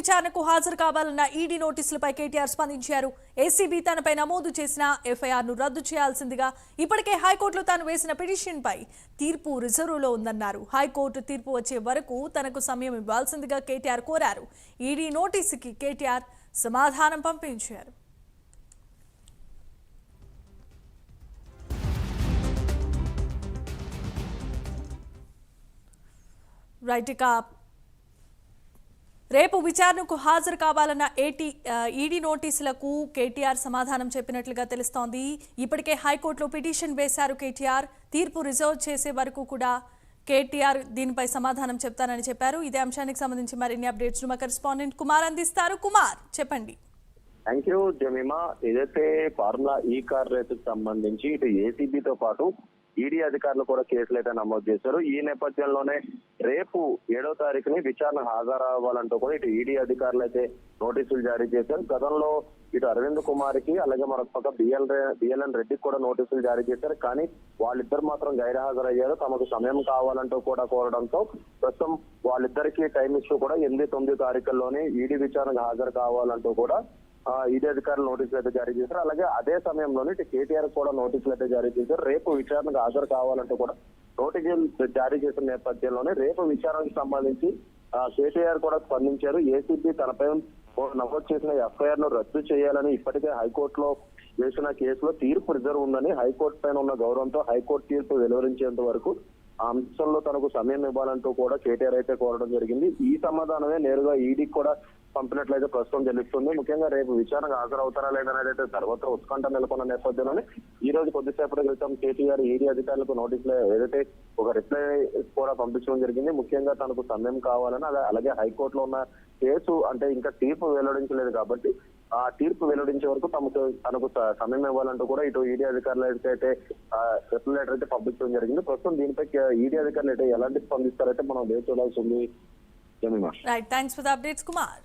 విచారణకు హాజరు కావాలన్న ఈడీ నోటీసులపై కేటీఆర్ స్పందించారు. ఏసీబీ తనపై నమోదు చేసిన ఎఫ్ఐఆర్ను రద్దు చేయాల్సిందిగా ఇప్పటికే హైకోర్టులో తాను వేసిన పిటిషన్పై తీర్పు రిజర్వులో ఉందన్నారు. హైకోర్టు తీర్పు వచ్చే వరకు తనకు సమయం ఇవ్వాల్సిందిగా కేటీఆర్ కోరారు. ఈడీ నోటీసుకి కేటీఆర్ సమాధానం పంపించారు. రేపు విచారణకు హాజరు కావాలన్న ఈడీ నోటీసులకు కేటీఆర్ సమాధానం చెప్పినట్లుగా తెలుస్తోంది. ఇప్పటికే హైకోర్టులో పిటిషన్ వేశారు కేటీఆర్. తీర్పు రిజర్వ్ చేసే వరకు కూడా కేటీఆర్ దీనిపై సమాధానం చెప్తానని చెప్పారు. ఇదే అంశానికి సంబంధించి మరిన్ని అప్డేట్స్ మా కరెస్పాండెంట్ కుమార్ అందిస్తారు. కుమార్, చెప్పండి. Thank you Jemimah. ఏదైతే ఫార్ములా ఈ కార్ రేసుకు సంబంధించి ఇటు ఏసీబీతో పాటు ఈడీ అధికారులు కూడా కేసులు అయితే నమోదు చేశారు. ఈ నేపథ్యంలోనే రేపు 7వ తారీఖుని విచారణ హాజరవ్వాలంటూ కూడా ఇటు ఈడీ అధికారులు అయితే నోటీసులు జారీ చేశారు. గతంలో ఇటు అరవింద్ కుమార్ కి అలాగే మరొక పక్క బిఎల్ఎన్ రెడ్డికి కూడా నోటీసులు జారీ చేశారు. కానీ వాళ్ళిద్దరు మాత్రం గైర్హాజరయ్యారు. తమకు సమయం కావాలంటూ కూడా కోరడంతో ప్రస్తుతం వాళ్ళిద్దరికి టైం ఇష్యూ కూడా 8, 9 తారీఖుల్లోనే ఈడీ విచారణకు హాజరు కావాలంటూ కూడా ఈడీ అధికారులు నోటీసులు అయితే జారీ చేశారు. అలాగే అదే సమయంలోనే కేటీఆర్ కూడా నోటీసులు అయితే జారీ చేశారు. రేపు విచారణకు హాజరు కావాలంటూ కూడా నోటీసులు జారీ చేసిన నేపథ్యంలోనే రేపు విచారణకు సంబంధించి కేటీఆర్ కూడా స్పందించారు. ఏసీబీ తనపై నమోదు చేసిన ఎఫ్ఐఆర్ ను రద్దు చేయాలని ఇప్పటికే హైకోర్టులో వేసిన కేసులో తీర్పు రిజర్వ్ ఉందని హైకోర్టు పైన ఉన్న గౌరవంతో హైకోర్టు తీర్పు వెలువరించేంత వరకు ఆ అంశంలో తనకు సమయం ఇవ్వాలంటూ కూడా కేటీఆర్ అయితే కోరడం జరిగింది. ఈ సమాధానమే నేరుగా ఈడీకి కూడా పంపినట్లయితే ప్రస్తుతం తెలుస్తుంది. ముఖ్యంగా రేపు విచారణకు హాజరవుతారా లేదనేది అయితే సర్వత్రా ఉత్కంఠ నెలకొన్న నేపథ్యంలోనే ఈ రోజు కొద్దిసేపటి క్రితం కేటీఆర్ ఈడీ అధికారులకు నోటీసులు ఏదైతే ఒక రిప్లై కూడా పంపించడం జరిగింది. ముఖ్యంగా తనకు సమయం కావాలని అలాగే హైకోర్టులో ఉన్న కేసు అంటే ఇంకా తీర్పు వెల్లడించలేదు కాబట్టి ఆ తీర్పు వెల్లడించే వరకు తనకు సమయం ఇవ్వాలంటూ కూడా ఇటు ఈడీ అధికారులు అయితే రిప్లై లెటర్ అయితే పంపించడం జరిగింది. ప్రస్తుతం దీనిపై ఈడీ అధికారులు అయితే ఎలాంటి స్పందిస్తారైతే మనం వేచి చూడాల్సి ఉంది. Right, thanks for the updates Kumar.